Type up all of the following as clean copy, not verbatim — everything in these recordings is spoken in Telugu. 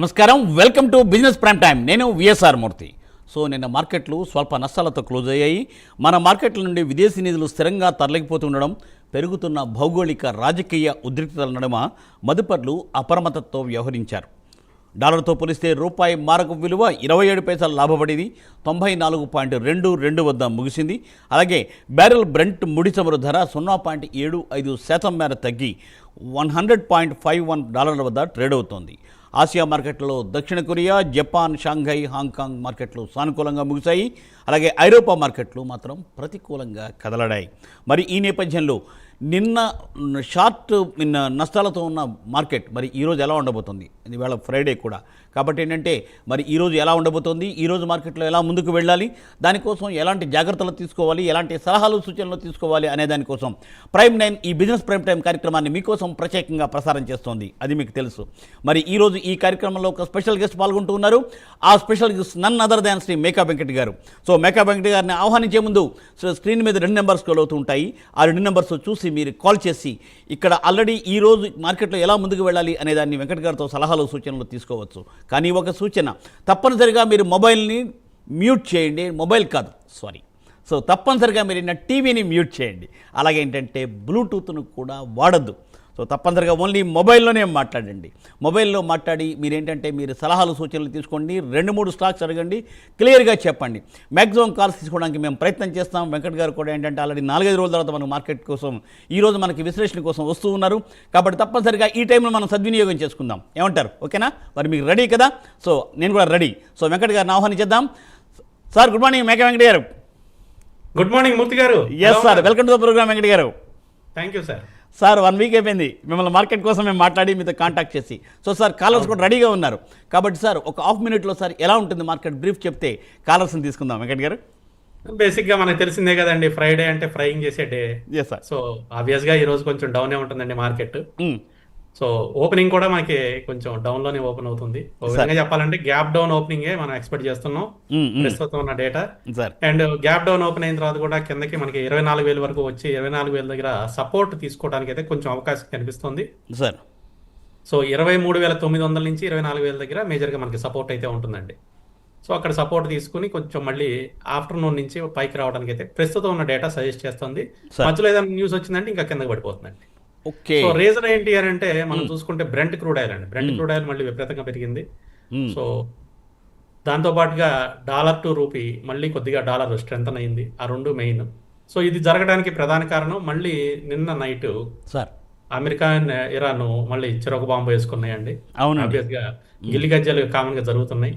నమస్కారం, welcome to business prime time. నేను విఎస్ఆర్ మూర్తి. సో నిన్న మార్కెట్లు స్వల్ప నష్టాలతో క్లోజ్ అయ్యాయి. మన మార్కెట్ల నుండి విదేశీ నిధులు స్థిరంగా తరలిపోతుండడం, పెరుగుతున్న భౌగోళిక రాజకీయ ఉద్రిక్తతల నడుమ మదుపర్లు అప్రమత్తతో వ్యవహరించారు. డాలర్తో పోలిస్తే రూపాయి మారకపు విలువ 27 పైసలు లాభపడింది. 94.22 వద్ద ముగిసింది. అలాగే బ్యారెల్ బ్రెంట్ ముడి చమురు ధర 0.75% మేర తగ్గి $100.51 వద్ద ట్రేడ్ అవుతోంది. ఆసియా మార్కెట్లో దక్షిణ కొరియా, జపాన్, షాంఘై, హాంకాంగ్ మార్కెట్లు సానుకూలంగా ముగిశాయి. అలాగే ఐరోపా మార్కెట్లు మాత్రం ప్రతికూలంగా కదలడాయి. మరి ఈ నేపథ్యంలో నిన్న నష్టాలతో ఉన్న మార్కెట్ మరి ఈరోజు ఎలా ఉండబోతుంది? ఇవాళ ఫ్రైడే కూడా కాబట్టి ఏంటంటే మరి ఈరోజు ఎలా ఉండబోతుంది, ఈరోజు మార్కెట్లో ఎలా ముందుకు వెళ్ళాలి, దానికోసం ఎలాంటి జాగ్రత్తలు తీసుకోవాలి, ఎలాంటి సలహాలు సూచనలు తీసుకోవాలి అనే దానికోసం ప్రైమ్ 9 ఈ బిజినెస్ ప్రైమ్ టైం కార్యక్రమాన్ని మీకోసం ప్రత్యేకంగా ప్రసారం చేస్తోంది. అది మీకు తెలుసు. మరి ఈరోజు ఈ కార్యక్రమంలో ఒక స్పెషల్ గెస్ట్ పాల్గొంటూ ఉన్నారు. ఆ special guest none other than Shri Meka Venkat గారు. సో మేకా వెంకట్ గారిని ఆహ్వానించే ముందు స్క్రీన్ మీద 2 నెంబర్స్ కాల్ అవుతూ ఉంటాయి. ఆ 2 నెంబర్స్ చూసి మీరు కాల్ చేసి ఇక్కడ ఆల్రెడీ ఈరోజు మార్కెట్లో ఎలా ముందుకు వెళ్ళాలి అనే దాన్ని వెంకట్ గారితో సలహాలు సూచనలు తీసుకోవచ్చు. కానీ ఒక సూచన, తప్పనిసరిగా మీరు మొబైల్ని మ్యూట్ చేయండి. మొబైల్ కాదు, సారీ. సో తప్పనిసరిగా మీరు టీవీని మ్యూట్ చేయండి. అలాగే ఏంటంటే బ్లూటూత్ను కూడా వాడద్దు. సో తప్పనిసరిగా ఓన్లీ మొబైల్లోనే మాట్లాడండి. మొబైల్లో మాట్లాడి మీరు సలహాలు సూచనలు తీసుకోండి. 2-3 స్టాక్స్ అడగండి, క్లియర్గా చెప్పండి. మ్యాక్సిమం కాల్స్ తీసుకోవడానికి మేము ప్రయత్నం చేస్తాం. వెంకట్ గారు కూడా ఏంటంటే ఆల్రెడీ 4-5 రోజుల తర్వాత మనం మార్కెట్ కోసం ఈరోజు మనకి విశ్లేషణ కోసం వస్తూ ఉన్నారు. కాబట్టి తప్పనిసరిగా ఈ టైంలో మనం సద్వినియోగం చేసుకుందాం. ఏమంటారు? ఓకేనా? మరి మీకు రెడీ కదా? సో నేను కూడా రెడీ. సో వెంకట్ గారిని ఆహ్వానించేద్దాం. Sir good morning. Meka Venkat గారు. గుడ్ మార్నింగ్ మూర్తి గారు. Yes sir, welcome to the program Venkat గారు. Thank you sir. Sir 1 week అయిపోయింది మిమ్మల్ని మార్కెట్ కోసం మేము మాట్లాడి మీతో కాంటాక్ట్ చేసి. సో సార్ కాలర్స్ కూడా రెడీగా ఉన్నారు. కాబట్టి సార్ ఒక హాఫ్ మినిట్లో సార్ ఎలా ఉంటుంది మార్కెట్ బ్రీఫ్ చెప్తే కాలర్స్ని తీసుకుందాం వెంకట్ గారు. బేసిక్గా మనకు తెలిసిందే కదండి, ఫ్రైడే అంటే ఫ్రైయింగ్ చేసే డే. సార్ సో ఆబ్వియస్గా ఈ రోజు కొంచెం డౌనే ఉంటుందండి మార్కెట్. సో ఓపెనింగ్ కూడా మనకి కొంచెం డౌన్ లోనే ఓపెన్ అవుతుంది. ఒక విధంగా చెప్పాలంటే గ్యాప్ డౌన్ ఓపెనింగ్ మనం ఎక్స్పెక్ట్ చేస్తున్నాం ప్రస్తుతం ఉన్న data. And gap down open అయిన తర్వాత కూడా కిందకి మనకి 24,000 వరకు వచ్చి 24,000 దగ్గర సపోర్ట్ తీసుకోవడానికి అయితే కొంచెం అవకాశం కనిపిస్తుంది సార్. సో 23,900 నుంచి 24,000 దగ్గర మేజర్ గా మనకి సపోర్ట్ అయితే ఉంటుందండి. సో అక్కడ సపోర్ట్ తీసుకుని కొంచెం మళ్ళీ ఆఫ్టర్నూన్ నుంచి పైకి రావడానికి అయితే ప్రస్తుతం ఉన్న డేటా సజెస్ట్ చేస్తుంది. మధ్యలో ఏదైనా న్యూస్ వచ్చిందంటే ఇంకా కిందకి పడిపోతుందండి. సో రీజన్ ఏంటి అని అంటే మనం చూసుకుంటే బ్రెంట్ క్రూడ్ ఆయిల్ అండి. బ్రెంట్ క్రూడ్ ఆయిల్ మళ్ళీ విపరీతంగా పెరిగింది. సో దాంతో పాటుగా డాలర్ టు రూపీ మళ్ళీ కొద్దిగా డాలర్ స్ట్రెంథన్ అయింది. ఆ 2 మెయిన్. సో ఇది జరగడానికి ప్రధాన కారణం మళ్ళీ నిన్న నైట్ అమెరికా ఇరాన్ మళ్ళీ చెరొక బాంబు వేసుకున్నాయండి. ఆబ్వియస్ గా గిల్లి గజ్జాలు కామన్ గా జరుగుతున్నాయి.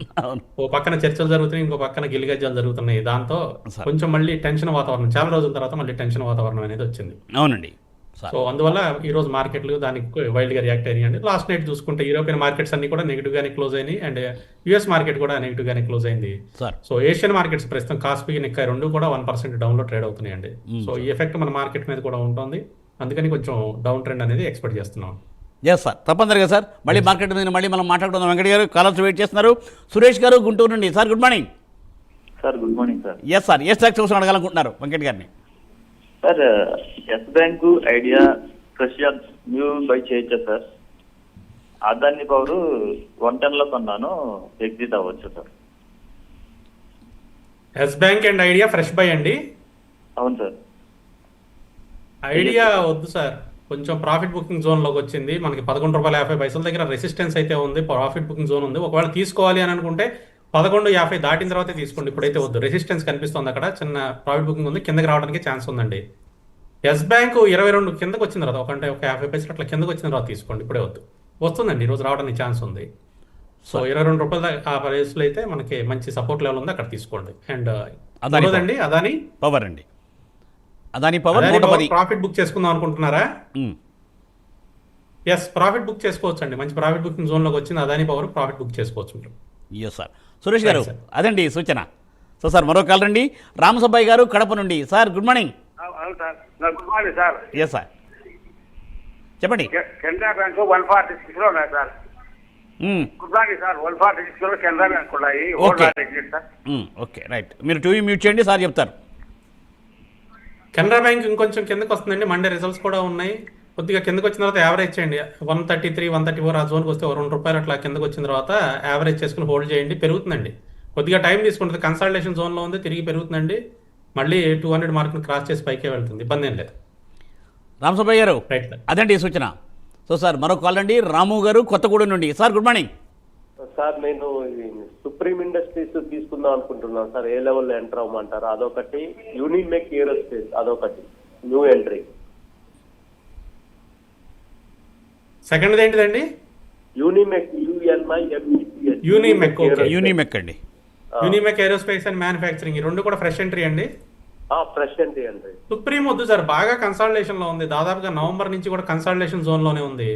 ఓ పక్కన చర్చలు జరుగుతున్నాయి, ఇంకో పక్కన గిల్లి గజ్జాలు జరుగుతున్నాయి. దాంతో కొంచెం మళ్ళీ టెన్షన్ వాతావరణం, చాలా రోజుల తర్వాత మళ్ళీ టెన్షన్ వాతావరణం అనేది వచ్చింది. అవునండి. సో అందువల్ల ఈ రోజు మార్కెట్లు దానికి వైల్డ్ గా రియాక్ట్ అయ్యాయండి. లాస్ట్ నైట్ చూసుకుంటే యూరోపియన్ మార్కెట్స్ అన్ని కూడా నెగిటివ్ గానే క్లోజ్ అయినాయి. అండ్ యుఎస్ మార్కెట్ కూడా నెగిటివ్ గానే క్లోజ్ అయింది. సో ఏషియన్ మార్కెట్స్ ప్రస్తుతం కాస్పీ నిక్కాయ్ 2 కూడా 1% డౌన్ లో ట్రేడ్ అవుతున్నాయండి. సో ఈ ఎఫెక్ట్ మన మార్కెట్ మీద కూడా ఉంటుంది. అందుకని కొంచెం డౌన్ ట్రెండ్ అనేది ఎక్స్పెక్ట్ చేస్తున్నాం. ఎస్ సార్, తప్పనిసరిగా సార్. మళ్ళీ మార్కెట్ మీద మళ్ళీ మనం మాట్లాడుకుందాం. వెంకట్ గారు కాలర్స్ వెయిట్ చేస్తున్నారు. సురేష్ గారు గుంటూరు నుండి. Sir good morning. Sir good morning sir. Yes sir, ఏ స్టాక్స్ కోసం అడగాలనుకుంటున్నారు వెంకట్ గారిని? సార్ ఎస్ బ్యాంకు, ఐడియా, రష్యా న్యూ బై చేయొచ్చా సార్? అదాని పవర్ 110 లో కొన్నాను, ఎగ్జిట్ అవ్వచ్చు sir? Yes Bank and Idea fresh buy అండి. అవును సార్. ఐడియా వద్దు సార్, కొంచెం ప్రాఫిట్ బుకింగ్ జోన్ లోకి వచ్చింది. మనకి $11.50 దగ్గర రెసిస్టెన్స్ అయితే ఉంది, ప్రాఫిట్ బుకింగ్ జోన్ ఉంది. ఒకవేళ తీసుకోవాలి అని అనుకుంటే 11.50 దాటిన తర్వాతే తీసుకోండి. ఇప్పుడైతే వద్దు. రెసిస్టెన్స్ కనిపిస్తుంది, అక్కడ చిన్న ప్రాఫిట్ బుకింగ్ ఉంది, కిందకి రావడానికి ఛాన్స్ ఉందండి. ఎస్ బ్యాంక్ 22 కిందకి వచ్చిన తర్వాత ఒక 50 పైసలు అట్లా కిందకి వచ్చిన తర్వాత తీసుకోండి. ఇప్పుడే వద్దు. వస్తుందండి, ఈరోజు రావడానికి ఛాన్స్ ఉంది. సో $22 ఆ ప్రైస్లో అయితే మనకి మంచి సపోర్ట్ లెవెల్ ఉంది, అక్కడ తీసుకోండి. అండ్ అదండి అదాని పవర్ అండి. అదాని పవర్ ప్రాఫిట్ బుక్ చేసుకుందాం అనుకుంటున్నారా? ఎస్, ప్రాఫిట్ బుక్ చేసుకోవచ్చు అండి. మంచి ప్రాఫిట్ బుకింగ్ జోన్ లోకి వచ్చింది అదాని పవర్, ప్రాఫిట్ బుక్ చేసుకోవచ్చు మీరు. Yes sir. సురేష్ గారు అదండి సూచన. సో సార్ మరో కాల్ రండి. రామసుబ్బయ్య గారు కడప నుండి. Sir good morning. Good morning sir. Yes sir, చెప్పండి. కెనరా బ్యాంక్ 146 లో ఉన్నాయి సార్. Good morning sir. 146 లో కెనరా బ్యాంక్ ఉన్నాయి. Okay right. మీరు టీవీ మ్యూట్ చేయండి, సార్ చెప్తారు. కెనరా బ్యాంక్ ఇంకొంచెం కిందకి వస్తుందండి. మండే రిజల్ట్స్ కూడా ఉన్నాయి. కొద్దిగా కిందకు వచ్చిన తర్వాత యావరేజ్ చేయండి. 133, 134 ఆ జోన్కి వస్తే ₹2 అట్లా కిందకు వచ్చిన తర్వాత యావరేజ్ చేసుకుని హోల్డ్ చేయండి. పెరుగుతుందండి, కొద్దిగా టైం తీసుకుంటుంది. కన్సల్టేషన్ జోన్లో ఉంది, తిరిగి పెరుగుతుందండి. మళ్ళీ 200 మార్క్ని క్రాస్ చేసి పైకే వెళ్తుంది, ఇబ్బంది ఏం లేదు. రామసుబ్బయ్య గారు, రైట్ సార్. అదండి ఈ సూచన. సో సార్ మరో కాల్ అండి, రాము గారు కొత్తగూడెం నుండి. Sir good morning. సార్ నేను సుప్రీం ఇండస్ట్రీస్ తీసుకుందాం అనుకుంటున్నాను సార్. ఏ లెవెల్లో ఎంటర్ అవ్వమంటారు? అదొకటి. యూనిమెక్ ఏరోస్పేస్ అదొకటి న్యూ ఎంట్రీ. సెకండ్ ఏంటిదండి? యూనిమెక్ UNIMEC. యూనిమెక్, ఓకే. యూనిమెక్ అండి. యూనిమెక్ ఏరోస్పేస్ అండ్ మ్యానుఫ్యాక్చరింగ్, ఈ రెండు కూడా ఫ్రెష్ ఎంట్రీ అండి. ఫ్రెష్ ఎంట్రీ అండి. సుప్రీం వద్దు సార్, బాగా కన్సల్టేషన్లో ఉంది. దాదాపుగా నవంబర్ నుంచి కూడా కన్సల్టేషన్ జోన్లోనే ఉంది.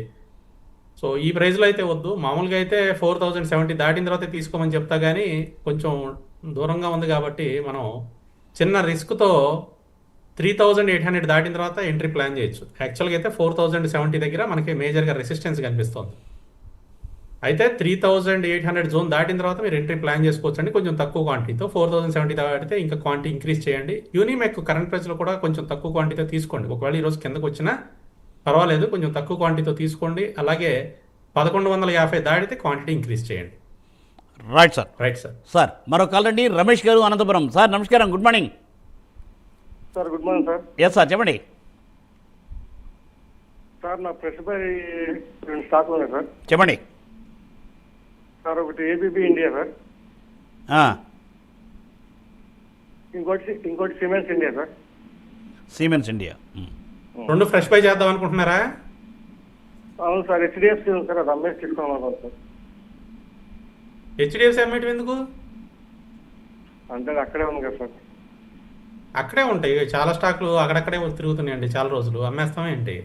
సో ఈ ప్రైస్లో అయితే వద్దు. మామూలుగా అయితే 4070 దాటిన తర్వాత తీసుకోమని చెప్తా, కానీ కొంచెం దూరంగా ఉంది కాబట్టి మనం చిన్న రిస్క్తో 3800 దాటిన తర్వాత ఎంట్రీ ప్లాన్ చేయొచ్చు. యాక్చువల్గా అయితే 4070 దగ్గర మనకి మేజర్గా రెసిస్టెన్స్ కనిపిస్తుంది. అయితే 3800 జోన్ దాటిన తర్వాత మీరు ఎంట్రీ ప్లాన్ చేసుకోవచ్చు అండి, కొంచెం తక్కువ క్వాంటిటీతో. 4070 దాటితే ఇంకా క్వాంటిటీ ఇంక్రీజ్ చేయండి. యూనిమెక్ కరెంట్ ప్రైస్లో కూడా కొంచెం తక్కువ క్వాంటిటీతో తీసుకోండి. ఒకవేళ ఈరోజు కిందకు వచ్చినా పర్వాలేదు, కొంచెం తక్కువ క్వాంటిటీతో తీసుకోండి. అలాగే 1150 దాటితే క్వాంటిటీ ఇంక్రీజ్ చేయండి. Right sir. Right sir. Sir మరో కాల్ అండి, రమేష్ గారు అనంతపురం. సార్ నమస్కారం, good morning. Sir good morning sir. Yes sir చెప్పండి. సార్ నా ప్రెస్ బై 2 స్టాక్లు ఉన్నాయి సార్. చెప్పండి. సార్ ఒకటి ABB ఇండియా సార్, ఇంకోటి cements India sir. Cements India. రెండు ఫ్రెష్ బై చేద్దాం అనుకుంటున్నారా? అవును సార్. HDFC ఉంది సార్, అది అమ్మేసి తీసుకోవాలి సార్. HDFC అమ్మేయటం ఎందుకు? అంటే అది అక్కడే ఉంది కదా సార్. అక్కడే ఉంటాయి చాలా స్టాక్లు, అక్కడక్కడే తిరుగుతున్నాయండి చాలా రోజులు. అమ్మేస్తామే ఏంటి?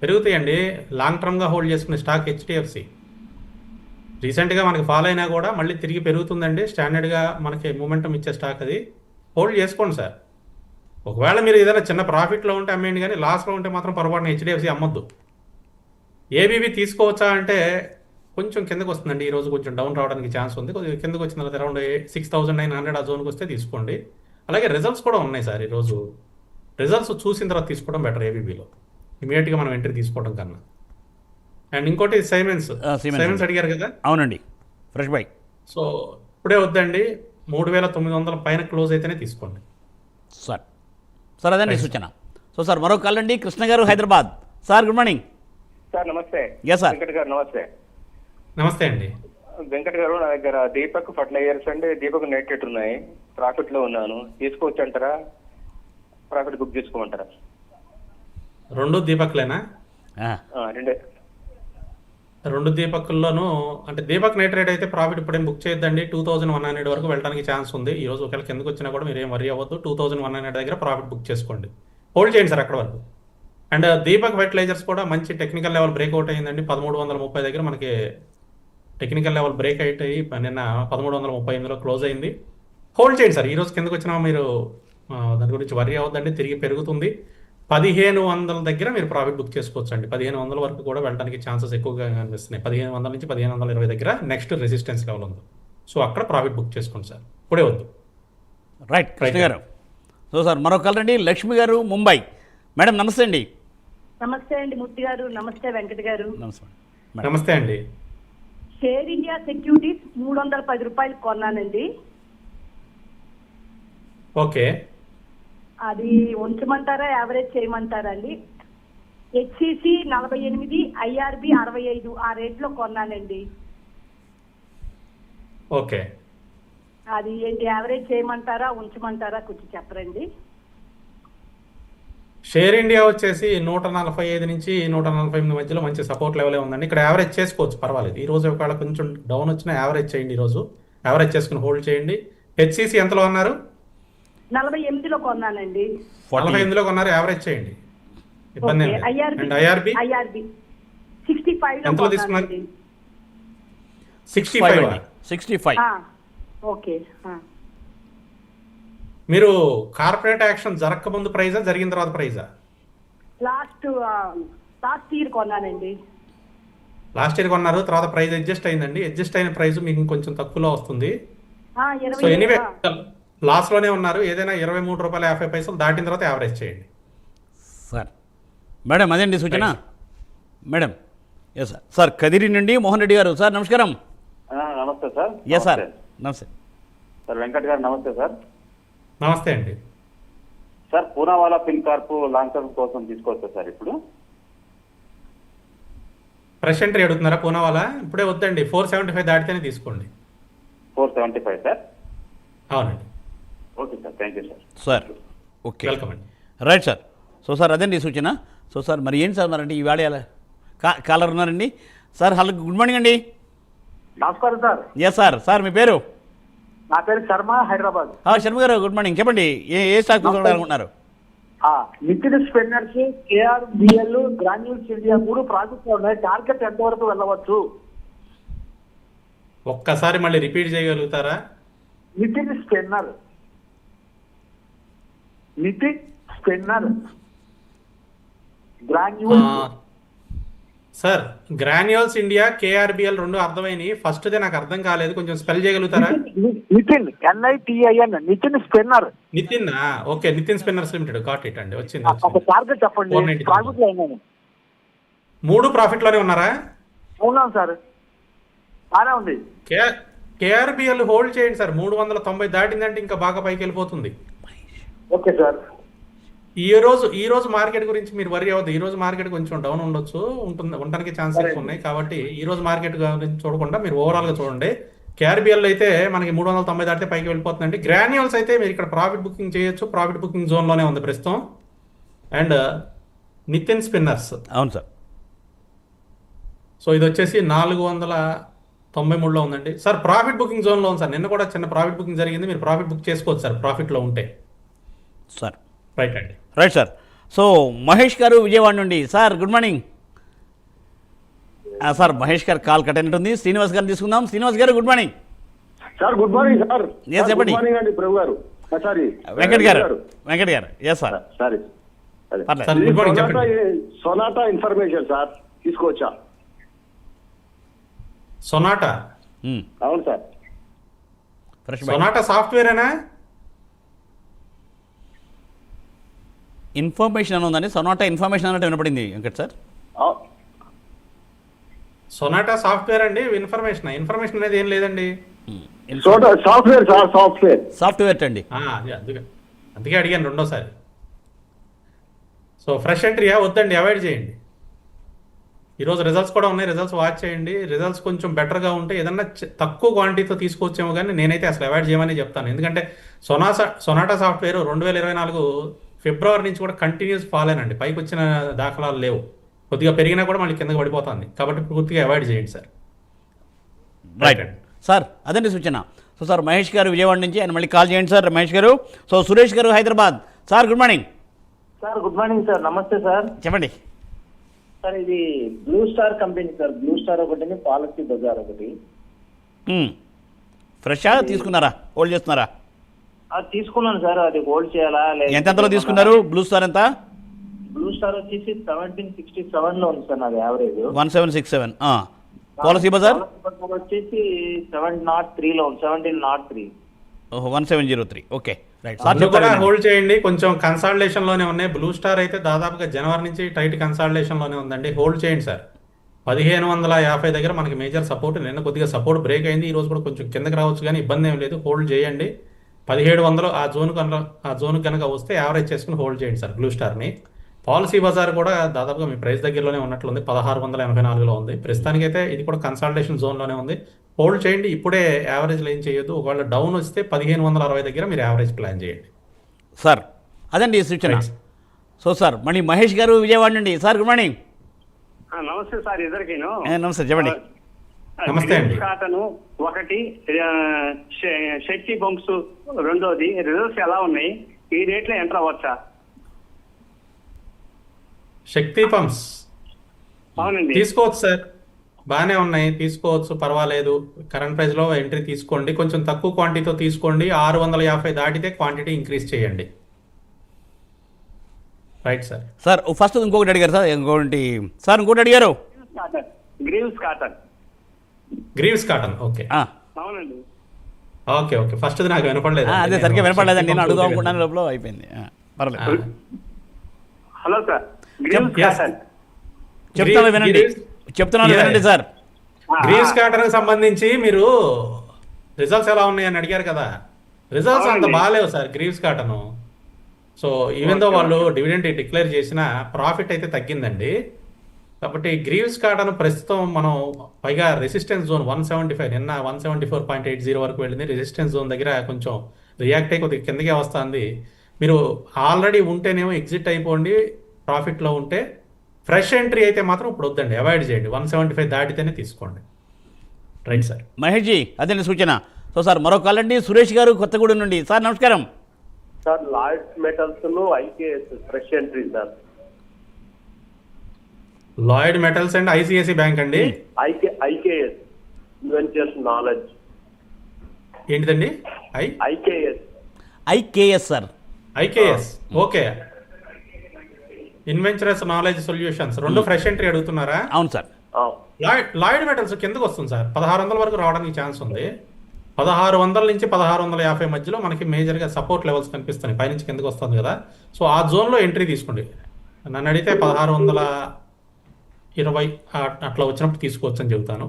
పెరుగుతాయండి. లాంగ్ టర్మ్గా హోల్డ్ చేసుకునే స్టాక్ HDFC. రీసెంట్గా మనకి ఫాలో అయినా కూడా మళ్ళీ తిరిగి పెరుగుతుందండి. స్టాండర్డ్గా మనకి మూమెంటం ఇచ్చే స్టాక్ అది. హోల్డ్ చేసుకోండి సార్. ఒకవేళ మీరు ఏదైనా చిన్న ప్రాఫిట్లో ఉంటే అమ్మేయండి, కానీ లాస్లో ఉంటే మాత్రం పొరపాటున HDFC అమ్మొద్దు. ABB తీసుకోవచ్చా అంటే కొంచెం కిందకు వస్తుందండి, ఈరోజు కొంచెం డౌన్ రావడానికి ఛాన్స్ ఉంది. కొద్దిగా కిందకు వచ్చిన తర్వాత అరౌండ్ 6900 ఆ జోన్కి వస్తే తీసుకోండి. అలాగే రిజల్ట్స్ కూడా ఉన్నాయి సార్ ఈరోజు. రిజల్ట్స్ చూసిన తర్వాత తీసుకోవడం బెటర్ ABBలో, ఇమీడియట్గా మనం ఎంట్రీ తీసుకోవడం కన్నా. అండ్ ఇంకోటి సైమెన్స్ అడిగారు కదా. అవునండి, ఫ్రెష్ బై. సో ఇప్పుడే వద్దండి, 3900 పైన క్లోజ్ అయితేనే తీసుకోండి. సార్ సార్ అదండి సూచన. సో సార్ మరో కాల్ అండి, కృష్ణ గారు Hyderabad. Sir good morning. Sir నమస్తే. Yes, sir. వెంకట్ గారు నమస్తే. నమస్తే అండి. వెంకట్ గారు, నా దగ్గర దీపక్ ఫర్టిలైజర్స్ అండి, దీపక్ నెట్ ఉన్నాయి. ప్రాఫిట్ లో ఉన్నాను, తీసుకోవచ్చు అంటారా? ప్రాఫిట్ బుక్ చేసుకోమంటారా? రెండు దీపక్లేనా? రెండే. రెండు దీపకుల్లోనూ అంటే దీపక్ నైట్రేట్ అయితే ప్రాఫిట్ ఇప్పుడేం బుక్ చేయొద్దండి. 2100 వరకు వెళ్ళడానికి ఛాన్స్ ఉంది. ఈ రోజు ఒకవేళ కిందకు వచ్చినా కూడా మీరు ఏం వరీ అవ్వద్దు. 2100 దగ్గర ప్రాఫిట్ బుక్ చేసుకోండి, హోల్డ్ చేయండి సార్ అక్కడ వరకు. అండ్ దీపక్ ఫెర్టిలైజర్స్ కూడా మంచి టెక్నికల్ లెవెల్ బ్రేక్అవుట్ అయ్యిందండి. 1330 దగ్గర మనకి టెక్నికల్ లెవెల్ బ్రేక్ అయ్యి నిన్న 1338లో క్లోజ్ అయింది. హోల్డ్ చేయండి సార్. ఈ రోజు కిందకు వచ్చినా మీరు దాని గురించి వరీ అవ్వద్దండి, తిరిగి పెరుగుతుంది. 1500 దగ్గర మీరు ప్రాఫిట్ బుక్ చేసుకోవచ్చు అండి. 1500 వరకు కూడా వెళ్ళడానికి ఛాన్సెస్ ఎక్కువగా కనిపిస్తున్నాయి. 1500 నుంచి 1520 దగ్గర నెక్స్ట్ రెసిస్టెన్స్ లెవెల్ ఉంది. సో అక్కడ ప్రాఫిట్ బుక్ చేసుకోండి సార్, ఇప్పుడే వద్దు. రైట్ కృష్ణ గారు. సో సార్ మరో కాల్ అండి, లక్ష్మి గారు ముంబై. మేడం నమస్తే అండి. నమస్తే అండి మూర్తి గారు. నమస్తే వెంకట్ గారు. నమస్తే అండి. షేర్ ఇండియా సెక్యూరిటీస్ 310 రూపాయలు కొన్నానండి. ఓకే, అది ఉంచమంటారా, యావరేజ్ చేయమంటారా అండి? HCC 48, IRB 65 ఆ రేట్లో కొన్నానండి. ఓకే. అది ఏంటి, యావరేజ్ చేయమంటారా, ఉంచమంటారా, కొంచెం చెప్పరండి. షేర్ ఇండియా వచ్చేసి 145 నుంచి 148 మధ్యలో మంచి సపోర్ట్ లెవెలే ఉందండి. ఇక్కడ యావరేజ్ చేసుకోవచ్చు, పర్వాలేదు. ఈ రోజు ఒకవేళ కొంచెం డౌన్ వచ్చినా యావరేజ్ చేయండి. ఈరోజు యావరేజ్ చేసుకుని హోల్డ్ చేయండి. HCC ఎంతలో అన్నారు? 48లో కొన్నానండి. 48లో కొన్నారు, యావరేజ్ చేయండి, ఇబ్బంది ఏం లేదు. అండ్ IRB 65లో ఎంతలో తీసుకున్నారు? కొన్నానండి. 65. ఓకే. మీరు కార్పొరేట్ యాక్షన్ జరగక ముందు ప్రైజా, జరిగిన తర్వాత ప్రైజా? లాస్ట్ ఇయర్ కొన్నానండి. లాస్ట్ ఇయర్ కొన్నారు, తర్వాత ప్రైస్ అడ్జస్ట్ అయిందండి. అడ్జస్ట్ అయిన ప్రైస్ మీకు కొంచెం తక్కువలో వస్తుంది. సో ఎనీవే లాస్లోనే ఉన్నారు. ఏదైనా ₹23.50 దాటిన తర్వాత యావరేజ్ చేయండి సార్. మేడం అదేండి సూచన. Madam yes sir. Sir Kadiri నుండి మోహన్ రెడ్డి గారు. సార్ నమస్కారం. నమస్తే సార్. Yes sir. నమస్తే సార్ వెంకట్ గారు నమస్తే సార్. నమస్తే అండి. Sir Poonawalla Fincorp long term కోసం తీసుకోవచ్చా సార్ ఇప్పుడు? ఫ్రెష్ ఎంట్రీ అడుగుతున్నారా పూనావాలా? ఇప్పుడే వద్దండి, 475 దాటితేనే తీసుకోండి. 475 సార్. అవునండి. Okay sir, thank you sir. Sir okay welcome అండి. Right sir. సో సార్ అదండి సూచన. సో సార్ మరి ఏంటి సార్ మరంటే ఈవేళ ఎలా కాలర్ ఉన్నారండి. సార్ హలో, గుడ్ మార్నింగ్ అండి. నమస్కారం సార్. Yes sir. సార్ మీ పేరు? నా పేరు శర్మ, హైదరాబాద్. శర్మ గారు గుడ్ మార్నింగ్. చెప్పండి ఏ స్టాక్ తీసుకోవాలనుకుంటున్నారు? Nitin spinners, K R B L, granules India 3 ప్రాజెక్టులు ఉన్నాయి. టార్గెట్ ఎంత వరకు వెళ్ళవచ్చు? ఒక్కసారి మళ్ళీ రిపీట్ చేయగలుగుతారా? Nitin spinner, granules. Sir granules India, KRBL రెండు అర్థమైనవి. ఫస్ట్దే నాకు అర్థం కాలేదు, కొంచెం స్పెల్ చేయగలుగుతారా? Nitin NITIN, Nitin spinner. Nitin okay, Nitin spinners limited. Got it అండి, వచ్చింది. ఒక టార్గెట్ చెప్పండి. 490. ప్రాఫిట్ లో ఉన్నాను. 3 ప్రాఫిట్ లోనే ఉన్నారా? అవునాను సార్, బాగానే ఉంది. కేఆర్బిఎల్ హోల్డ్ చేయండి సార్. 390 దాటిందంటే ఇంకా బాగా పైకి వెళ్ళిపోతుంది. Okay sir. ఈ రోజు మార్కెట్ గురించి మీరు వరి అవ్వద్దు. ఈ రోజు మార్కెట్ కొంచెం డౌన్ ఉండడానికి ఛాన్సెస్ ఉన్నాయి. కాబట్టి ఈ రోజు మార్కెట్ గురించి చూడకుండా మీరు ఓవరాల్ గా చూడండి. కేఆర్బిఎల్ అయితే మనకి 390 దాటితే పైకి వెళ్ళిపోతుందండి. గ్రాన్యూల్స్ అయితే మీరు ఇక్కడ ప్రాఫిట్ బుకింగ్ చేయొచ్చు. ప్రాఫిట్ బుకింగ్ జోన్ లోనే ఉంది ప్రస్తుతం. అండ్ నితిన్ స్పిన్నర్స్, అవును సార్. సో ఇది వచ్చేసి 493లో ఉందండి సార్. ప్రాఫిట్ బుకింగ్ జోన్ లో ఉంది సార్. నిన్న కూడా చిన్న ప్రాఫిట్ బుకింగ్ జరిగింది. మీరు ప్రాఫిట్ బుక్ చేసుకోవచ్చు సార్ ప్రాఫిట్ లో ఉంటే. సార్ రైట్ అండి. Right sir. సో మహేష్ గారు విజయవాడ నుండి. Sir good morning. Sir Mahesh గారు కాల్ కట్ అయినట్టుంది. శ్రీనివాస్ గారిని తీసుకుందాం. శ్రీనివాస్ గారు good morning. Sir good morning sir. Yes, చెప్పండి. గుడ్ మార్నింగ్ అండి ప్రభు గారు. సారీ వెంకట్ గారు. Yes sir. సారీ. పర్లేదు. సార్ గుడ్ మార్నింగ్ చెప్పండి. సొనాటా ఇన్ఫర్మేషన్ సార్ తీసుకోవచ్చా? సొనాటా, అవును సార్. ఫ్రెష్ సొనాటా సాఫ్ట్వేరేనా? ఇన్ఫర్మేషన్ అని ఉందండి. సొనాటా ఇన్ఫర్మేషన్ అన్నట్టు వినపడింది వెంకట్ సార్. సొనాటా సాఫ్ట్వేర్ అండి. ఇన్ఫర్మేషన్ అనేది ఏం లేదండి. సాఫ్ట్వేర్ సార్, సాఫ్ట్వేర్ అండి. అందుకే అడిగాను రెండోసారి. సో ఫ్రెష్ ఎంట్రీయా? వద్దండి, అవాయిడ్ చేయండి. ఈరోజు రిజల్ట్స్ కూడా ఉన్నాయి, రిజల్ట్స్ వాచ్ చేయండి. రిజల్ట్స్ కొంచెం బెటర్గా ఉంటే ఏదన్నా తక్కువ క్వాంటిటీతో తీసుకొచ్చేమో, కానీ నేనైతే అసలు అవాయిడ్ చేయమని చెప్తాను. ఎందుకంటే సొనాటా సాఫ్ట్వేర్ 2024 ఫిబ్రవరి నుంచి కూడా కంటిన్యూస్ ఫాలేనండి. పైకి వచ్చిన దాఖలాలు లేవు. కొద్దిగా పెరిగినా కూడా మళ్ళీ కిందకి పడిపోతుంది. కాబట్టి పూర్తిగా అవాయిడ్ చేయండి సార్. రైట్ సార్, అదండి సూచన. సో సార్ మహేష్ గారు విజయవాడ నుంచి, ఆయన మళ్ళీ కాల్ చేయండి సార్ మహేష్ గారు. సో సురేష్ గారు Hyderabad. Sir good morning. Sir good morning sir. నమస్తే సార్. చెప్పండి సార్ ఇది blue star company sir. Blue star ఒకటి, పాలసీ బజార్ ఒకటి. ఫ్రెషా తీసుకున్నారా, హోల్డ్ చేస్తున్నారా? అది తీసుకున్నాను సార్. అది హోల్డ్ చేయాలా? ఎంతలో తీసుకున్నారు? బ్లూ స్టార్ ఎంత? బ్లూ స్టార్ వచ్చేసి 1767 లో ఉంది సార్ నాది యావరేజ్. 1767. పాలసీ బజార్ వచ్చేసి 703 లో ఉంది. 1703. 1703. Okay right. కూడా హోల్డ్ చేయండి. కొంచెం కన్సాలిడేషన్ లోనే ఉన్నాయి. బ్లూ స్టార్ అయితే దాదాపుగా జనవరి నుంచి టైట్ కన్సాలిడేషన్ లోనే ఉందండి. హోల్డ్ చేయండి సార్. 1550 దగ్గర మనకి మేజర్ సపోర్ట్. నిన్న కొద్దిగా సపోర్ట్ బ్రేక్ అయింది. ఈ రోజు కూడా కొంచెం కిందకి రావచ్చు, కానీ ఇబ్బంది ఏం లేదు. హోల్డ్ చేయండి. 1700 ఆ జోన్ కనుక వస్తే యావరేజ్ చేసుకుని హోల్డ్ చేయండి సార్ బ్లూ స్టార్ని. పాలసీ బజార్ కూడా దాదాపుగా మీ ప్రైస్ దగ్గరలోనే ఉన్నట్లుంది. 1684లో ఉంది ప్రస్తుతానికైతే. ఇది కూడా కన్సాలిడేషన్ జోన్లోనే ఉంది. హోల్డ్ చేయండి. ఇప్పుడే యావరేజ్లో ఏం చేయొద్దు. ఒకవేళ డౌన్ వస్తే 1560 దగ్గర మీరు యావరేజ్ ప్లాన్ చేయండి సార్. అదండి సూచన. సో సార్ మళ్ళీ మహేష్ గారు విజయవాడ నుండి. Sir good morning. నమస్తే సార్ ఇద్దరికిను. నమస్తే చెప్పండి. నమస్తే అండి. కాటను ఒకటి, శక్తి బంప్స్ రెండోది. రిజల్ట్స్ ఎలా ఉన్నాయి? ఈ రేట్లో ఎంటర్ అవ్వచ్చా? శక్తి పంప్స్ అవునండి, తీసుకోవచ్చు సార్. బాగానే ఉన్నాయి, తీసుకోవచ్చు, పర్వాలేదు. కరెంట్ ప్రైస్లో ఎంట్రీ తీసుకోండి. కొంచెం తక్కువ క్వాంటిటీతో తీసుకోండి. 650 దాటితే క్వాంటిటీ ఇంక్రీజ్ చేయండి. Right sir. సార్ ఫస్ట్ ఇంకొకటి అడిగారు సార్. ఇంకోటి అడిగారు. Greaves cotton. ఓకే అవునండి. ఓకే ఫస్ట్ నాకు వినపడలేదు. అదే సరిగ్గా వినపడలేదండి. నేను అడుగుదాం అనుకున్నాను, లోపల అయిపోయింది. పర్వాలేదు. Hello sir, Greaves cotton. చెప్తాను వినండి, చెప్తున్నాను వినండి సార్. గ్రీవ్స్ కాటన్ సంబంధించి మీరు రిజల్ట్స్ ఎలా ఉన్నాయని అడిగారు కదా. రిజల్ట్స్ అంత బాగాలేవు sir Greaves cotton. So even though వాళ్ళు డివిడెండ్ డిక్లేర్ చేసిన ప్రాఫిట్ అయితే తగ్గిందండి. కాబట్టి గ్రీవ్స్ కాటన్ ప్రస్తుతం మనం పైగా రెసిస్టెన్స్ జోన్ 175, నిన్న 174.80 వరకు వెళ్ళింది. రెసిస్టెన్స్ జోన్ దగ్గర కొంచెం రియాక్ట్ అయ్యి కొద్దిగా కిందకే వస్తుంది. మీరు ఆల్రెడీ ఉంటేనేమో ఎగ్జిట్ అయిపోండి ప్రాఫిట్లో ఉంటే. ఫ్రెష్ ఎంట్రీ అయితే మాత్రం ఇప్పుడు వద్దండి, అవాయిడ్ చేయండి. 175 దాటితేనే తీసుకోండి. Right sir. మహేష్ జీ అదే సూచన. సో సార్ మరో కాల్ అండి, సురేష్ గారు కొత్తగూడెం నుండి. సార్ నమస్కారం. సార్ లాయిడ్స్ మెటల్స్ ను IKS fresh entry sir. Lloyd Metals and ICICI bank అండి. IKS Inventurus knowledge. ఏంటిదండి? IKS sir. IKS okay. Inventurus Knowledge Solutions రెండు ఫ్రెష్ ఎంట్రీ అడుగుతున్నారా? అవును సార్. లాయిడ్ మెటల్స్ కిందకు వస్తుంది సార్, 1600 వరకు రావడానికి ఛాన్స్ ఉంది. 1600 నుంచి 1650 మధ్యలో మనకి మేజర్గా సపోర్ట్ లెవెల్స్ కనిపిస్తున్నాయి. పైనుంచి కిందకు వస్తుంది కదా, సో ఆ జోన్లో ఎంట్రీ తీసుకోండి. నన్ను అడిగితే 1620 అట్లా వచ్చినప్పుడు తీసుకోవచ్చు అని చెబుతాను.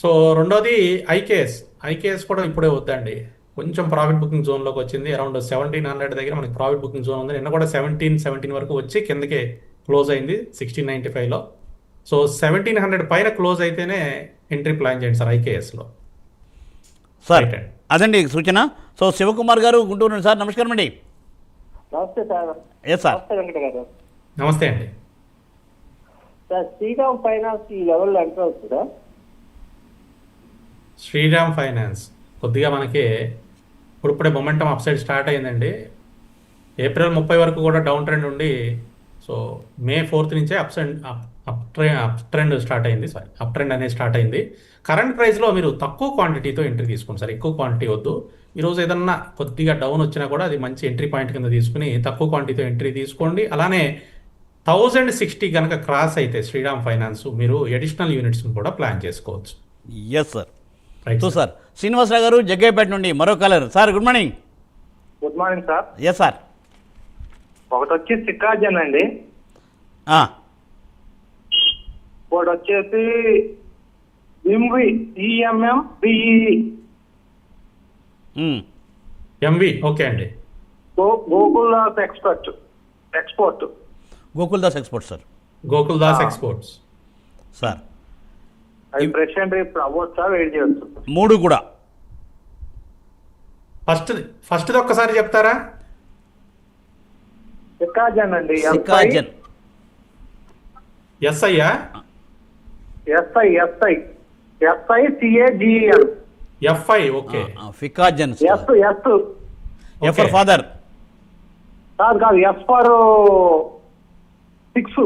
సో రెండోది ఐకేఎస్ కూడా ఇప్పుడే వద్దండి, కొంచెం ప్రాఫిట్ బుకింగ్ జోన్లోకి వచ్చింది. అరౌండ్ 1700 దగ్గర మనకి ప్రాఫిట్ బుకింగ్ జోన్ ఉంది. నిన్న కూడా 17 వరకు వచ్చి కిందకే క్లోజ్ అయింది 1695లో. సో 1700 పైన క్లోజ్ అయితేనే ఎంట్రీ ప్లాన్ చేయండి సార్ ఐకేఎస్లో. సార్ అదండి సూచన. సో శివకుమార్ గారు గుంటూరు నుండి. సార్ నమస్కారం అండి. నమస్తే సార్. Yes sir. నమస్తే వెంకట గారు. నమస్తే అండి. సార్ శ్రీరామ్ ఫైనాన్స్ ఈ లెవెల్లో ఎంటర్ అవుతుందా? శ్రీరామ్ ఫైనాన్స్ కొద్దిగా మనకి ఇప్పుడే మొమెంటం అప్ సైడ్ స్టార్ట్ అయిందండి. ఏప్రిల్ 30 వరకు కూడా డౌన్ ట్రెండ్ ఉండి, సో మే 4 నుంచే అప్ ట్రెండ్ స్టార్ట్ అయింది. అప్ ట్రెండ్ అనేది స్టార్ట్ అయింది. కరెంట్ ప్రైస్లో మీరు తక్కువ క్వాంటిటీతో ఎంట్రీ తీసుకోండి సార్, ఎక్కువ క్వాంటిటీ వద్దు. ఈరోజు ఏదన్నా కొద్దిగా డౌన్ వచ్చినా కూడా అది మంచి ఎంట్రీ పాయింట్ కింద తీసుకుని తక్కువ క్వాంటిటీతో ఎంట్రీ తీసుకోండి. అలానే 1060 కనుక క్రాస్ అయితే శ్రీరామ్ ఫైనాన్స్ మీరు అడిషనల్ యూనిట్స్ని కూడా ప్లాన్ చేసుకోవచ్చు. Yes sir. Right sir. Srinivasarao గారు జగ్గయ్యపేట నుండి మరో caller. Sir good morning. Good morning sir. Yes sir. ఒకటి వచ్చి సికాజన్ అండి, ఒకటి వచ్చేసి ఎంవి ఓకే అండి. Gokuldas export. Gokuldas export sir. Gokuldas exports sir. అది ఫ్రెష్ ఎంట్రీ ఇప్పుడు అవ్వచ్చా, వెయిట్ చేయొచ్చు? 3 కూడా. ఫస్ట్ది ఒక్కసారి చెప్తారా? సికాజన్ అండి. సికాజన్. ఎస్ఐయా? SICAGEN. FI okay. ఫికాజన్. S for father. కాదు, S for 6.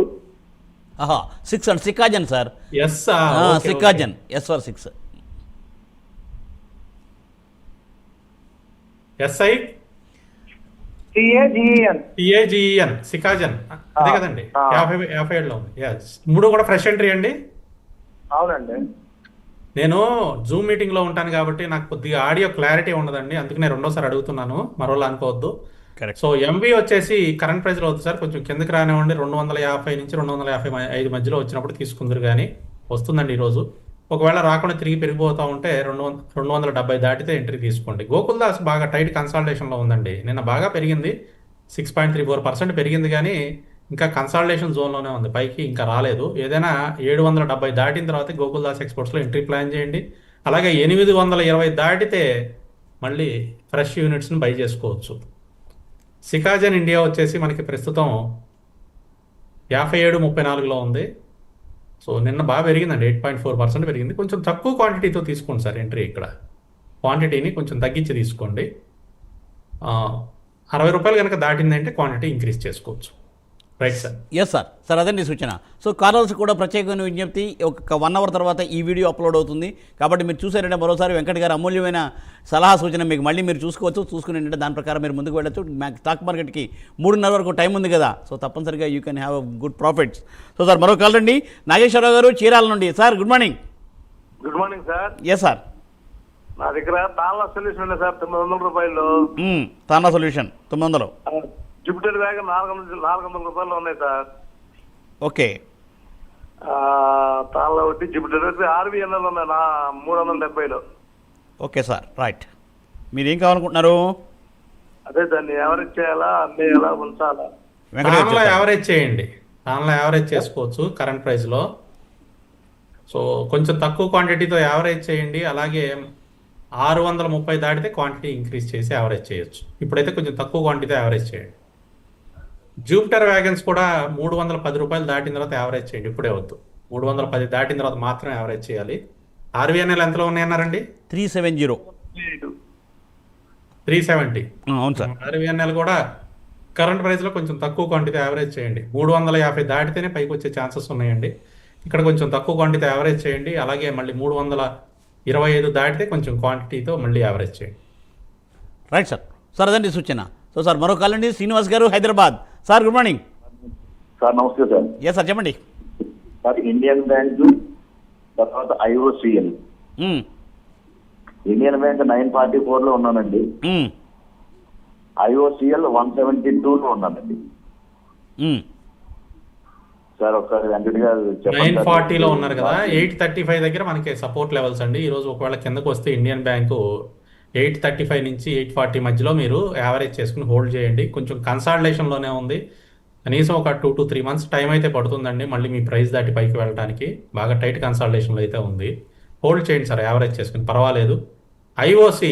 6 and Sicagen sir. S Sicagen. S for 6. SI CAGEN Sicagen అదే కదండి. 57లో ఉంది. 3 కూడా ఫ్రెష్ ఎంట్రీ అండి. అవునండి. నేను జూమ్ మీటింగ్లో ఉంటాను కాబట్టి నాకు కొద్దిగా ఆడియో క్లారిటీ ఉండదండి, అందుకు నేను రెండోసారి అడుగుతున్నాను, మరోలా అనుకోవద్దు. సో ఎంవి వచ్చేసి కరెంట్ ప్రైస్లో వద్దు సార్, కొంచెం కిందకి రానివ్వండి. 250 నుంచి 255 మధ్యలో వచ్చినప్పుడు తీసుకుందరు కానీ వస్తుందండి ఈరోజు. ఒకవేళ రాకుండా తిరిగి పెరిగిపోతూ ఉంటే 270 దాటితే ఎంట్రీ తీసుకోండి. గోకుల్దాస్ బాగా టైట్ కన్సాలిడేషన్లో ఉందండి. నిన్న బాగా పెరిగింది, 6.34% పెరిగింది, కానీ ఇంకా కన్సాలిడేషన్ జోన్లోనే ఉంది, పైకి ఇంకా రాలేదు. ఏదైనా 770 దాటిన తర్వాత గోకుల్దాస్ ఎక్స్పోర్ట్స్లో ఎంట్రీ ప్లాన్ చేయండి. అలాగే 820 దాటితే మళ్ళీ ఫ్రెష్ యూనిట్స్ని బై చేసుకోవచ్చు. సికాజన్ ఇండియా వచ్చేసి మనకి ప్రస్తుతం 57.34లో ఉంది. సో నిన్న బాగా పెరిగిందండి, 8.4% పెరిగింది. కొంచెం తక్కువ క్వాంటిటీతో తీసుకోండి సార్ ఎంట్రీ. ఇక్కడ క్వాంటిటీని కొంచెం తగ్గించి తీసుకోండి. 60 రూపాయలు కనుక దాటిందంటే క్వాంటిటీ ఇంక్రీజ్ చేసుకోవచ్చు. Right sir. Yes sir. Sir అదండి సూచన. సో కాలర్స్ కూడా ప్రత్యేకమైన విజ్ఞప్తి, ఒక 1 అవర్ తర్వాత ఈ వీడియో అప్లోడ్ అవుతుంది కాబట్టి మీరు చూసారంటే మరోసారి వెంకట్ గారు అమూల్యమైన సలహా సూచన మీకు మళ్ళీ మీరు చూసుకోవచ్చు. చూసుకుని ఏంటంటే దాని ప్రకారం మీరు ముందుకు వెళ్ళచ్చు. స్టాక్ మార్కెట్కి 3:30 వరకు టైం ఉంది కదా, సో తప్పనిసరిగా you can have good profits. So sir మరో కాల్ రండి, నాగేశ్వరరావు గారు చీరాల నుండి. Sir good morning. Good morning sir. Yes sir. నా దగ్గర తానా సొల్యూషన్ ఉంది సార్, 900 రూపాయలు. తానా సొల్యూషన్ 900. జూపిటర్ బ్యాగ్ 400 రూపాయలు ఉన్నాయి సార్. ఓకే. తాళ్ళ ఒకటి జిబిటర్ ఆర్వీఎన్ఎల్ ఉన్నాయి నా 370లో. Okay sir, right. మీరు ఏం కావాలనుకుంటున్నారు? అదే దాన్ని యావరేజ్ చేయాలా, అమ్మేయాలా, ఉంచాలా? తాన్లో యావరేజ్ చేయండి. తాన్లో యావరేజ్ చేసుకోవచ్చు కరెంట్ ప్రైస్లో. సో కొంచెం తక్కువ క్వాంటిటీతో యావరేజ్ చేయండి. అలాగే 630 దాటితే క్వాంటిటీ ఇంక్రీజ్ చేసి యావరేజ్ చేయొచ్చు. ఇప్పుడైతే కొంచెం తక్కువ క్వాంటిటీతో యావరేజ్ చేయండి. జూపిటర్ వ్యాగన్స్ కూడా 310 రూపాయలు దాటిన తర్వాత యావరేజ్ చేయండి. ఇప్పుడే వద్దు, 310 దాటిన తర్వాత మాత్రం యావరేజ్ చేయాలి. ఆర్వీఎన్ఎల్ ఎంతలో ఉన్నాయన్నారండి? 370. 370. అవును సార్. ఆర్వీఎన్ఎల్ కూడా కరెంట్ ప్రైస్లో కొంచెం తక్కువ క్వాంటిటీ యావరేజ్ చేయండి. 350 దాటితేనే పైకి వచ్చే ఛాన్సెస్ ఉన్నాయండి. ఇక్కడ కొంచెం తక్కువ క్వాంటిటీ యావరేజ్ చేయండి. అలాగే మళ్ళీ 325 దాటితే కొంచెం క్వాంటిటీతో మళ్ళీ యావరేజ్ చేయండి. Right sir. సార్ అదండి సూచన. సో సార్ మరో కాల్ అండి, శ్రీనివాస్ గారు, Hyderabad. Sir good morning. Sir నమస్తే సార్. ఎస్ సార్, చెప్పండి. సార్ ఇండియన్ బ్యాంక్ తర్వాత ఐఓసిఎల్. ఇండియన్ బ్యాంక్ 944లో ఉన్నానండి. ఐఓసిఎల్ 172లో ఉన్నానండి. సార్ ఒకసారి వెంకటగా 940లో ఉన్నారు కదా, 835 దగ్గర మనకి సపోర్ట్ లెవెల్స్ అండి. ఈరోజు ఒకవేళ కిందకు వస్తే ఇండియన్ బ్యాంకు 835 నుంచి 840 మధ్యలో మీరు యావరేజ్ చేసుకుని హోల్డ్ చేయండి. కొంచెం కన్సాలిడేషన్లోనే ఉంది. కనీసం ఒక 2 to 3 months టైం అయితే పడుతుందండి మళ్ళీ మీ ప్రైస్ దాటి పైకి వెళ్ళడానికి. బాగా టైట్ కన్సాలిడేషన్లో అయితే ఉంది. హోల్డ్ చేయండి సార్, యావరేజ్ చేసుకుని పర్వాలేదు. ఐఓసి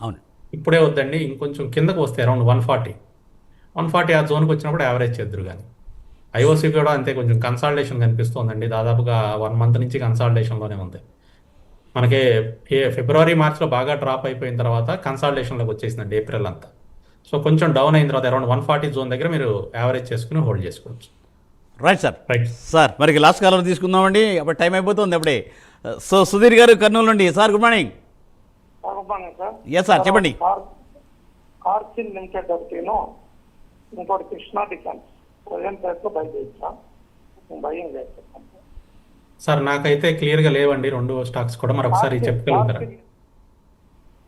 అవును, ఇప్పుడే వద్దండి, ఇంకొంచెం కిందకు వస్తే అరౌండ్ 140 ఆ జోన్కి వచ్చినప్పుడు యావరేజ్ చేద్దరు. కానీ ఐఓసి కూడా అంతే, కొంచెం కన్సాలిడేషన్ కనిపిస్తుందండి. దాదాపుగా 1 month నుంచి కన్సాలిడేషన్లోనే ఉంది. మనకి ఫిబ్రవరి మార్చ్లో బాగా డ్రాప్ అయిపోయిన తర్వాత కన్సాలిడేషన్లోకి వచ్చేసిందండి ఏప్రిల్ అంతా. సో కొంచెం డౌన్ అయిన తర్వాత అరౌండ్ 140 జోన్ దగ్గర మీరు యావరేజ్ చేసుకుని హోల్డ్ చేసుకోవచ్చు. Right sir. రైట్ సార్ మరి లాస్ట్ కాలర్ తీసుకుందామండి, అప్పుడు టైం అయిపోతుంది అప్పుడే. సో సుధీర్ గారు కర్నూలు నుండి. Sir good morning. Yes sir, చెప్పండి. కార్చిల్ లిమిటెడ్ ఒకటిను, ఇంకోటి కృష్ణా డిఫెన్స్ ప్రజెంట్ రేట్లో బై చేయించా, బయింగ్ చేస్తాను సార్. నాకైతే క్లియర్గా లేవండి రెండు స్టాక్స్ కూడా, మరి ఒకసారి చెప్పగలుగుతారా?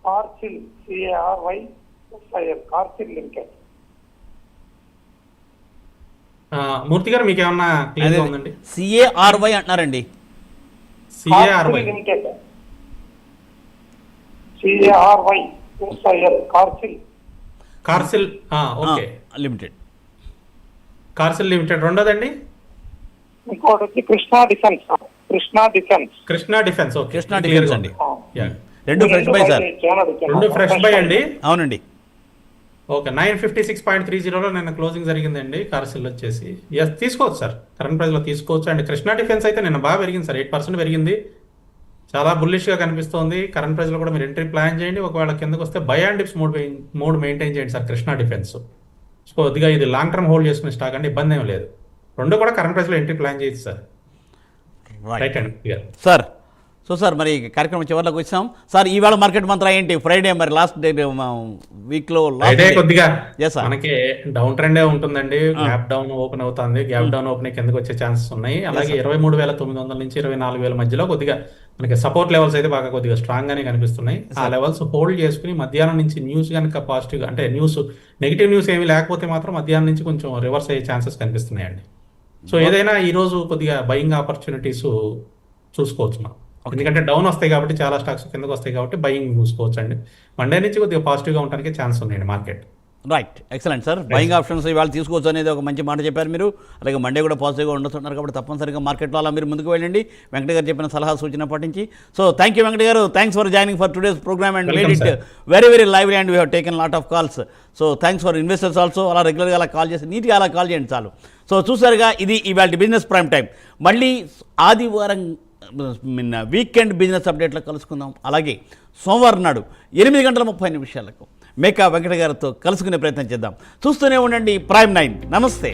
కార్చిల్ CARY కార్చిల్ లిమిటెడ్. మూర్తి గారు మీకు ఏమన్నా క్లియర్గా ఉందండి? CARY అంటున్నారండి. CARY limited, CARY Carysil okay limited. Carysil limited రెండోదండి. ఇంకోటి వచ్చి Krishna defence. Okay, Krishna defence అండి. రెండు ఫ్రెష్ బై సార్. రెండు ఫ్రెష్ బై అండి. అవునండి. ఓకే, 956.30లో నిన్న క్లోజింగ్ జరిగిందండి. కార్సిల్ వచ్చేసి ఎస్ తీసుకోవచ్చు సార్, కరెంట్ ప్రైస్లో తీసుకోవచ్చు. అండ్ కృష్ణా డిఫెన్స్ అయితే నిన్న బాగా పెరిగింది సార్, 8% పెరిగింది. చాలా బుల్లిష్గా కనిపిస్తోంది. కరెంట్ ప్రైస్లో కూడా మీరు ఎంట్రీ ప్లాన్ చేయండి. ఒకవేళ కిందకు వస్తే బై అండ్ డిప్స్ 3 మెయింటైన్ చేయండి సార్ కృష్ణా డిఫెన్స్. సో కొద్దిగా ఇది లాంగ్ టర్మ్ హోల్డ్ చేసుకునే స్టాక్ అంటే ఇబ్బంది ఏం లేదు. రెండు కూడా కరెంట్ ప్రైస్లో ఎంట్రీ ప్లాన్ చేయొచ్చు సార్. రైట్ అండి సార్. సో సార్ మరి కార్యక్రమం చివరిలోకి వచ్చాం సార్. ఈవేళ మార్కెట్ మంత్రం ఏంటి? ఫ్రైడే మరి లాస్ట్ డే వీక్లో కొద్దిగా మనకి డౌన్ ట్రెండే ఉంటుందండి. గ్యాప్ డౌన్ ఓపెన్ అవుతుంది. గ్యాప్ డౌన్ ఓపెన్ కిందకి వచ్చే ఛాన్సెస్ ఉన్నాయి. అలాగే 23,900 నుంచి 24,000 మధ్యలో కొద్దిగా మనకి సపోర్ట్ లెవెల్స్ అయితే బాగా కొద్దిగా స్ట్రాంగ్ గానే కనిపిస్తున్నాయి. ఆ లెవెల్స్ హోల్డ్ చేసుకుని మధ్యాహ్నం నుంచి న్యూస్ కనుక పాజిటివ్ అంటే నెగిటివ్ న్యూస్ ఏమీ లేకపోతే మాత్రం మధ్యాహ్నం నుంచి కొంచెం రివర్స్ అయ్యే ఛాన్సెస్ కనిపిస్తున్నాయండి. సో ఏదైనా ఈ రోజు కొద్దిగా బయింగ్ ఆపర్చునిటీస్ చూసుకోవచ్చు మనం, ఎందుకంటే డౌన్ వస్తాయి కాబట్టి చాలా స్టాక్స్ కిందకు వస్తాయి కాబట్టి బయింగ్ చూసుకోవచ్చు అండి. మండే నుంచి కొద్దిగా పాజిటివ్గా ఉండడానికి ఛాన్స్ ఉన్నాయండి market. Right, excellent sir. Buying options ఇవాళ తీసుకోవచ్చు అనేది ఒక మంచి మాట చెప్పారు మీరు. అలాగే మండే కూడా పాజిటివ్గా ఉండొస్తున్నారు కాబట్టి తప్పనిసరిగా మార్కెట్లో అలా మీరు ముందుకు వెళ్ళండి వెంకట గారు చెప్పిన సలహా సూచన పాటించి. సో థ్యాంక్ యూ వెంకట గారు, thanks for joining for today's programme and made it very very lively and we have taken lot of calls. So thanks for investors also. అలా రెగ్యులర్గా అలా కాల్ చేసి నీట్గా అలా కాల్ చేయండి చాలు. సో చూసారుగా, ఇది ఇవాళ బిజినెస్ ప్రైమ్ టైం. మళ్ళీ ఆదివారం వీకెండ్ బిజినెస్ అప్డేట్లో కలుసుకుందాం. అలాగే సోమవారం నాడు 8:30 మేకా వెంకట గారితో కలుసుకునే ప్రయత్నం చేద్దాం. చూస్తూనే ఉండండి ప్రైమ్ 9. నమస్తే.